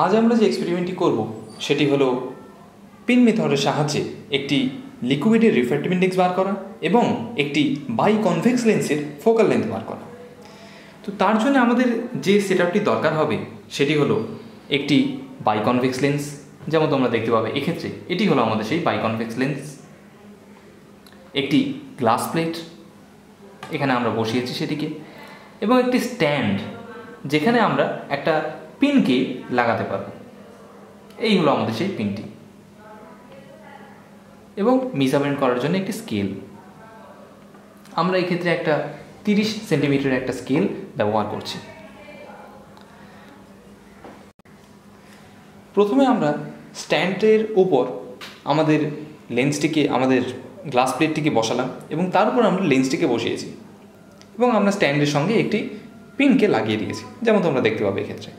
আজ আমরা যে এক্সপেরিমেন্টটি করব সেটি হলো পিন মেথডের সাহায্যে একটি লিকুইডের রিফ্র্যাক্টিভ ইন্ডেক্স বার করা এবং একটি বাইকনভেক্স লেন্সের ফোকাল লেন্থ বার করা। তো তার জন্য আমাদের যে সেটআপটি দরকার হবে সেটি হলো একটি বাইকনভেক্স লেন্স, যেমন তোমরা দেখতে পাবে এক্ষেত্রে এটি হলো আমাদের সেই বাইকনভেক্স লেন্স, একটি গ্লাস প্লেট এখানে আমরা বসিয়েছি সেটিকে, এবং একটি স্ট্যান্ড যেখানে আমরা একটা পিনকে লাগাতে পারব। এই হলো আমাদের সেই পিনটি, এবং মেজারমেন্ট করার জন্য একটি স্কেল। আমরা এই ক্ষেত্রে একটা 30 সেন্টিমিটারের একটা স্কেল ব্যবহার করছি। প্রথমে আমরা স্ট্যান্ডের উপর আমাদের লেন্সটিকে, আমাদের গ্লাস প্লেটটিকে বসালাম এবং তার উপর আমরা লেন্সটিকে বসিয়েছি এবং আমরা স্ট্যান্ডের সঙ্গে একটি পিনকে লাগিয়ে দিয়েছি, যেমন তোমরা দেখতে পাবে এক্ষেত্রে।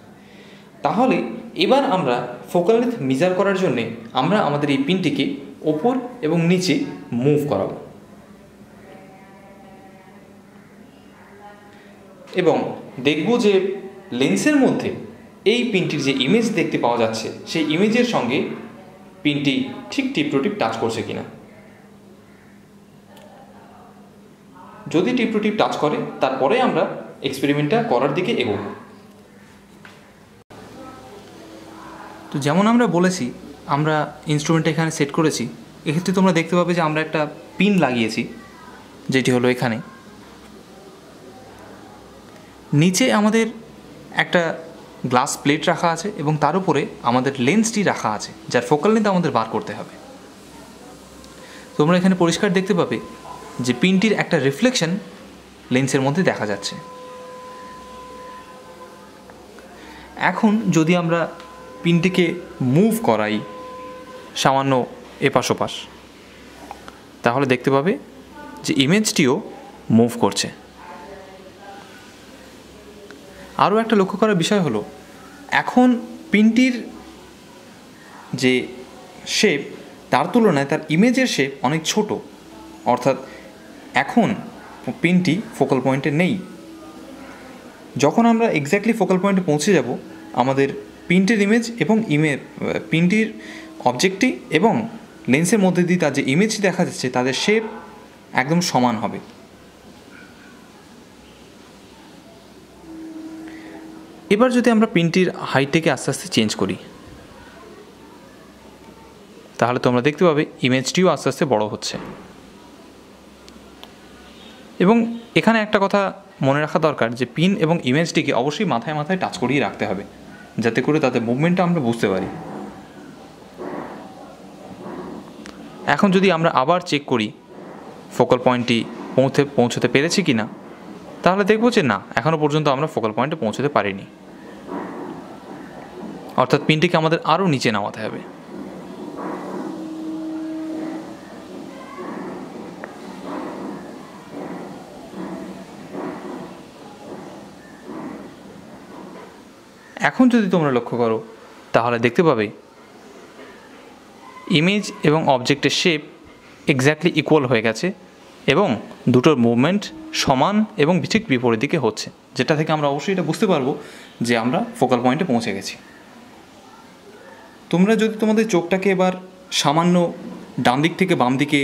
তাহলে এবার আমরা ফোকাল লেন্থ মেজার করার জন্যে আমরা আমাদের এই পিনটিকে ওপর এবং নিচে মুভ করাবো এবং দেখব যে লেন্সের মধ্যে এই পিনটির যে ইমেজ দেখতে পাওয়া যাচ্ছে সেই ইমেজের সঙ্গে পিনটি ঠিক টিপ টু টিপ টাচ করছে কিনা। যদি টিপ টু টিপ টাচ করে তারপরে আমরা এক্সপেরিমেন্টটা করার দিকে এগোব। তো যেমন আমরা বলেছি, আমরা ইনস্ট্রুমেন্টটা এখানে সেট করেছি। এক্ষেত্রে তোমরা দেখতে পাবে যে আমরা একটা পিন লাগিয়েছি, যেটি হলো এখানে। নিচে আমাদের একটা গ্লাস প্লেট রাখা আছে এবং তার উপরে আমাদের লেন্সটি রাখা আছে, যার ফোকাল লেন্থ আমাদের বার করতে হবে। তোমরা এখানে পরিষ্কার দেখতে পাবে যে পিনটির একটা রিফ্লেকশন লেন্সের মধ্যে দেখা যাচ্ছে। এখন যদি আমরা পিনটিকে মুভ করাই সামান্য এপাশ ওপাশ, তাহলে দেখতে পাবে যে ইমেজটিও মুভ করছে। আরও একটা লক্ষ্য করার বিষয় হলো, এখন পিনটির যে শেপ তার তুলনায় তার ইমেজের শেপ অনেক ছোট, অর্থাৎ এখন পিনটি ফোকাল পয়েন্টে নেই। যখন আমরা এক্স্যাক্টলি ফোকাল পয়েন্টে পৌঁছে যাব, আমাদের পিনটির ইমেজ এবং পিনটির অবজেক্টটি এবং লেন্সের মধ্যে দিয়ে তার যে ইমেজটি দেখা যাচ্ছে তাদের শেপ একদম সমান হবে। এবার যদি আমরা পিনটির হাইটটাকে আস্তে আস্তে চেঞ্জ করি, তাহলে তোমরা দেখতে পাবে ইমেজটিও আস্তে আস্তে বড় হচ্ছে। এবং এখানে একটা কথা মনে রাখা দরকার যে পিন এবং ইমেজটিকে অবশ্যই মাথায় মাথায় টাচ করিয়ে রাখতে হবে, যাতে করে তাদের মুভমেন্টটা আমরা বুঝতে পারি। এখন যদি আমরা আবার চেক করি ফোকাল পয়েন্টটি পৌঁছতে পেরেছি কি না, তাহলে দেখব যে না, এখনও পর্যন্ত আমরা ফোকাল পয়েন্টে পৌঁছতে পারিনি, অর্থাৎ পিনটিকে আমাদের আরও নিচে নামাতে হবে। এখন যদি তোমরা লক্ষ্য করো তাহলে দেখতে পাবে ইমেজ এবং অবজেক্টের শেপ এক্স্যাক্টলি ইকুয়াল হয়ে গেছে এবং দুটোর মুভমেন্ট সমান এবং ঠিক বিপরীত দিকে হচ্ছে, যেটা থেকে আমরা অবশ্যই এটা বুঝতে পারবো যে আমরা ফোকাল পয়েন্টে পৌঁছে গেছি। তোমরা যদি তোমাদের চোখটাকে এবার সামান্য ডান দিক থেকে বাম দিকে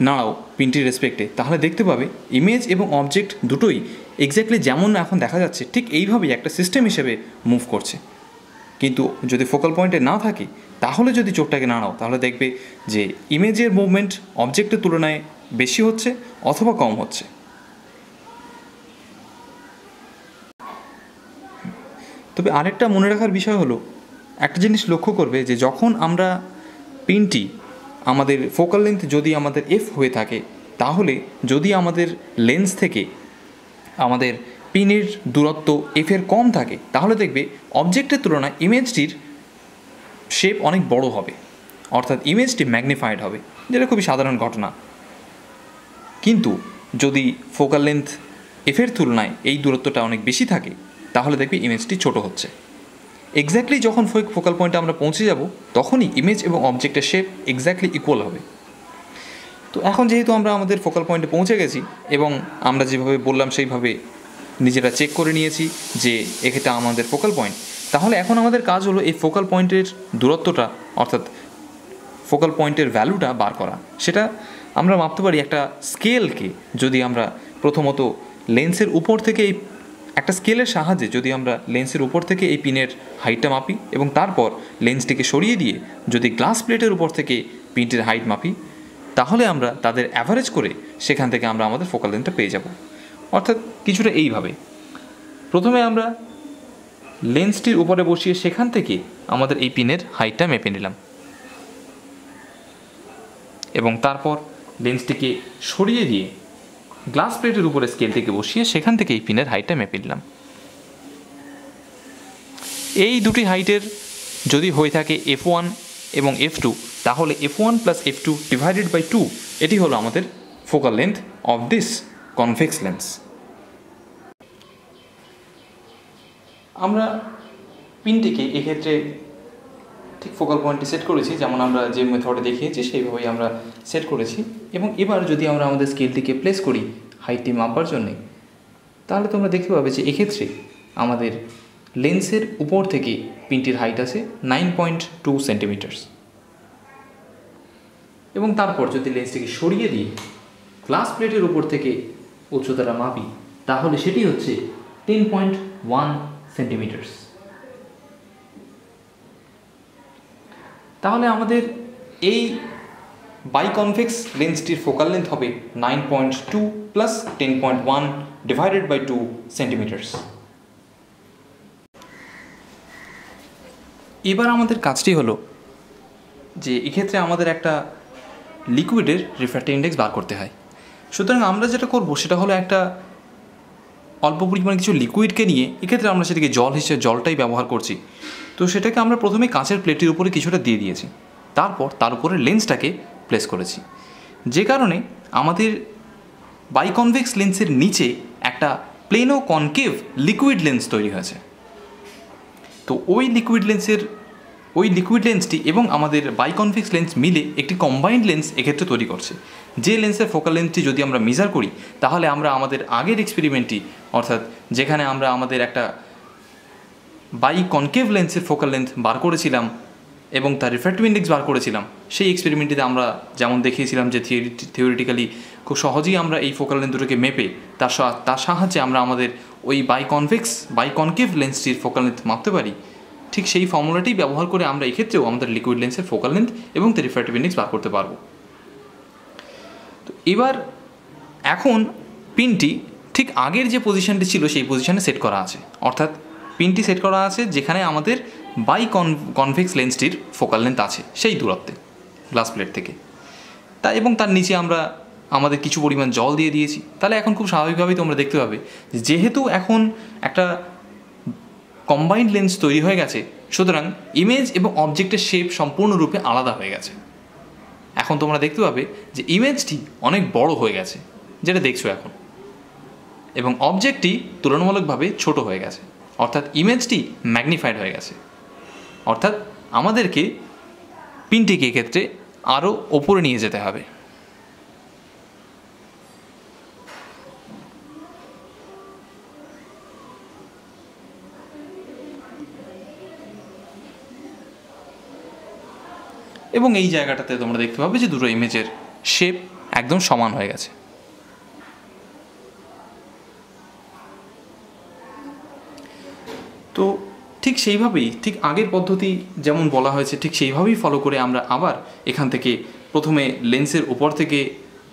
নাড়াও পিনটির রেসপেক্টে, তাহলে দেখতে পাবে ইমেজ এবং অবজেক্ট দুটোই এক্স্যাক্টলি যেমন এখন দেখা যাচ্ছে ঠিক এইভাবেই একটা সিস্টেম হিসেবে মুভ করছে। কিন্তু যদি ফোকাল পয়েন্টে না থাকে, তাহলে যদি চোখটাকে নাড়াও তাহলে দেখবে যে ইমেজের মুভমেন্ট অবজেক্টের তুলনায় বেশি হচ্ছে অথবা কম হচ্ছে। তবে আরেকটা মনে রাখার বিষয় হলো, একটা জিনিস লক্ষ্য করবে যে যখন আমরা পিনটি আমাদের ফোকাল লেন্থ যদি আমাদের এফ হয়ে থাকে, তাহলে যদি আমাদের লেন্স থেকে আমাদের পিনের দূরত্ব এফের কম থাকে, তাহলে দেখবে অবজেক্টের তুলনায় ইমেজটির শেপ অনেক বড় হবে, অর্থাৎ ইমেজটি ম্যাগনিফাইড হবে, যেটা খুবই সাধারণ ঘটনা। কিন্তু যদি ফোকাল লেন্থ এফের তুলনায় এই দূরত্বটা অনেক বেশি থাকে, তাহলে দেখবে ইমেজটি ছোট হচ্ছে। এক্স্যাক্টলি যখন ফোকাল পয়েন্টে আমরা পৌঁছে যাব, তখনই ইমেজ এবং অবজেক্টের শেপ এক্স্যাক্টলি ইকুয়াল হবে। তো এখন যেহেতু আমরা আমাদের ফোকাল পয়েন্টে পৌঁছে গেছি এবং আমরা যেভাবে বললাম সেইভাবে নিজেরা চেক করে নিয়েছি যে এক্ষেত্রে আমাদের ফোকাল পয়েন্ট, তাহলে এখন আমাদের কাজ হলো এই ফোকাল পয়েন্টের দূরত্বটা অর্থাৎ ফোকাল পয়েন্টের ভ্যালুটা বার করা। সেটা আমরা মাপতে পারি একটা স্কেলকে, যদি আমরা প্রথমত লেন্সের উপর থেকে এই একটা স্কেলের সাহায্যে যদি আমরা লেন্সের উপর থেকে এই পিনের হাইটটা মাপি এবং তারপর লেন্সটিকে সরিয়ে দিয়ে যদি গ্লাস প্লেটের উপর থেকে পিনটির হাইট মাপি, তাহলে আমরা তাদের অ্যাভারেজ করে সেখান থেকে আমরা আমাদের ফোকাল লেন্থটা পেয়ে যাব। অর্থাৎ কিছুটা এইভাবে প্রথমে আমরা লেন্সটির উপরে বসিয়ে সেখান থেকে আমাদের এই পিনের হাইটটা মেপে নিলাম এবং তারপর লেন্সটিকে সরিয়ে দিয়ে গ্লাস প্লেটের উপরে স্কেলটিকে বসিয়ে সেখান থেকে এই পিনের হাইটটা মেপে নিলাম। এই দুটি হাইটের যদি হয়ে থাকে F1 এবং F2, তাহলে F1 plus F2 divided by 2 এটি হলো আমাদের focal length of this convex lens. আমরা পিনটিকে এক্ষেত্রে ঠিক ফোকাল পয়েন্টে সেট করেছি, যেমন আমরা যে মেথডে দেখিয়েছি সেইভাবেই আমরা সেট করেছি। এবং এবার যদি আমরা আমাদের স্কেলটিকে প্লেস করি হাইটটি মাপার জন্যে, তাহলে তোমরা দেখতে পাবে যে এক্ষেত্রে আমাদের লেন্সের উপর থেকে পিনটির হাইট আছে 9.2 সেন্টিমিটার্স এবং তারপর যদি লেন্সটিকে সরিয়ে দিই গ্লাস প্লেটের উপর থেকে উচ্চতাটা মাপি, তাহলে সেটি হচ্ছে 10.1 সেন্টিমিটার্স। তাহলে আমাদের এই বাইকনভেক্স লেন্সটির ফোকাল লেন্থ হবে 9.2 প্লাস 10.1 ডিভাইডেড বাই 2 সেন্টিমিটার্স। এবার আমাদের কাজটি হলো যে এক্ষেত্রে আমাদের একটা লিকুইডের রিফ্র্যাক্টিভ ইন্ডেক্স বার করতে হয়। সুতরাং আমরা যেটা করব সেটা হলো একটা অল্প পরিমাণে কিছু লিকুইডকে নিয়ে, এক্ষেত্রে আমরা সেটাকে জল হিসেবে জলটাই ব্যবহার করছি। তো সেটাকে আমরা প্রথমে কাঁচের প্লেটের উপরে কিছুটা দিয়ে দিয়েছি, তারপর তার উপরে লেন্সটাকে প্লেস করেছি, যে কারণে আমাদের বাইকনভেক্স লেন্সের নিচে একটা প্লেনো কনকেভ লিকুইড লেন্স তৈরি হয়েছে। তো ওই লিকুইড লেন্সটি এবং আমাদের বাইকনভেক্স লেন্স মিলে একটি কম্বাইন্ড লেন্স এক্ষেত্রে তৈরি করছে। যে লেন্সের ফোকাল লেন্থটি যদি আমরা মেজার করি, তাহলে আমরা আমাদের আগের এক্সপেরিমেন্টটি অর্থাৎ যেখানে আমরা আমাদের একটা বাইকনকেভ লেন্সের ফোকাল লেন্থ বার করেছিলাম এবং তার রিফ্র্যাক্টিভ ইন্ডেক্স বার করেছিলাম, সেই এক্সপেরিমেন্টটিতে আমরা যেমন দেখিয়েছিলাম যে থিওরিটিক্যালি খুব সহজেই আমরা এই ফোকাল লেন্থ দুটোকে মেপে তার সাহায্যে আমরা আমাদের ওই বাইকনকেভ লেন্সটির ফোকাল লেন্থ মাপতে পারি। ঠিক সেই ফর্মুলাটি ব্যবহার করে আমরা এক্ষেত্রেও আমাদের লিকুইড লেন্সের ফোকাল লেন্থ এবং তার রিফ্র্যাক্টিভ ইন্ডেক্স বার করতে পারবো। তো এবার এখন পিনটি ঠিক আগের যে পজিশনটি ছিল সেই পজিশনে সেট করা আছে, অর্থাৎ পিনটি সেট করা আছে যেখানে আমাদের কনভেক্স লেন্সটির ফোকাল লেন্থ আছে সেই দূরত্বে গ্লাস প্লেট থেকে। এবং তার নিচে আমরা আমাদের কিছু পরিমাণ জল দিয়ে দিয়েছি। তাহলে এখন খুব স্বাভাবিকভাবেই তোমরা দেখতে পাবে যেহেতু এখন একটা কম্বাইন্ড লেন্স তৈরি হয়ে গেছে, সুতরাং ইমেজ এবং অবজেক্টের শেপ সম্পূর্ণরূপে আলাদা হয়ে গেছে। এখন তোমরা দেখতে পাবে যে ইমেজটি অনেক বড় হয়ে গেছে, যেটা দেখছো এখন, এবং অবজেক্টটি তুলনামূলকভাবে ছোট হয়ে গেছে, অর্থাৎ ইমেজটি ম্যাগনিফাইড হয়ে গেছে। অর্থাৎ আমাদেরকে পিনটিকে এক্ষেত্রে আরও ওপরে নিয়ে যেতে হবে। এবং এই জায়গাটাতে তোমরা দেখতে পাবে যে দুটো ইমেজের শেপ একদম সমান হয়ে গেছে। তো ঠিক সেইভাবেই, ঠিক আগের পদ্ধতি যেমন বলা হয়েছে ঠিক সেইভাবেই ফলো করে আমরা আবার এখান থেকে প্রথমে লেন্সের উপর থেকে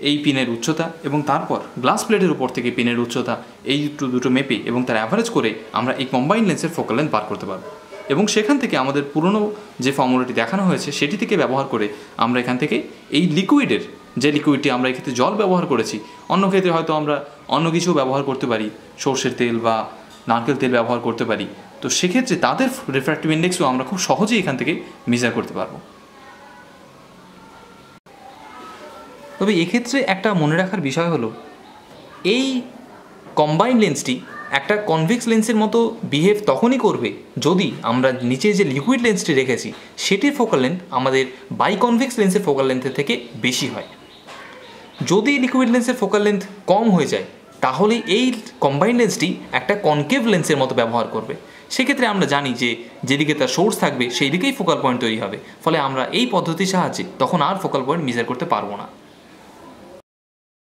এই পিনের উচ্চতা এবং তারপর গ্লাস প্লেটের উপর থেকে পিনের উচ্চতা এই দুটো মেপে এবং তার অ্যাভারেজ করে আমরা এই কম্বাইন্ড লেন্সের ফোকাল লেন্থ বার করতে পারবো। এবং সেখান থেকে আমাদের পুরনো যে ফর্মুলাটি দেখানো হয়েছে সেটি থেকে ব্যবহার করে আমরা এখান থেকে এই লিকুইডের যে লিকুইডটি আমরা এক্ষেত্রে জল ব্যবহার করেছি, অন্য ক্ষেত্রে হয়তো আমরা অন্য কিছু ব্যবহার করতে পারি, সর্ষের তেল বা নারকেল তেল ব্যবহার করতে পারি। তো সেক্ষেত্রে তাদের রিফ্র্যাক্টিভ ইন্ডেক্সও আমরা খুব সহজেই এখান থেকে মেজার করতে পারবো। তবে এক্ষেত্রে একটা মনে রাখার বিষয় হলো এই কম্বাইন্ড লেন্সটি একটা কনভেক্স লেন্সের মতো বিহেভ তখনই করবে যদি আমরা নিচে যে লিকুইড লেন্সটি রেখেছি সেটির ফোকাল লেন্থ আমাদের বাইকনভেক্স লেন্সের ফোকাল লেন্থের থেকে বেশি হয়। যদি লিকুইড লেন্সের ফোকাল লেন্থ কম হয়ে যায় তাহলে এই কম্বাইন্ড লেন্সটি একটা কনকেভ লেন্সের মতো ব্যবহার করবে, সেক্ষেত্রে আমরা জানি যে যেদিকে তার সোর্স থাকবে সেই দিকেই ফোকাল পয়েন্ট তৈরি হবে, ফলে আমরা এই পদ্ধতির সাহায্যে তখন আর ফোকাল পয়েন্ট মেজার করতে পারবো না।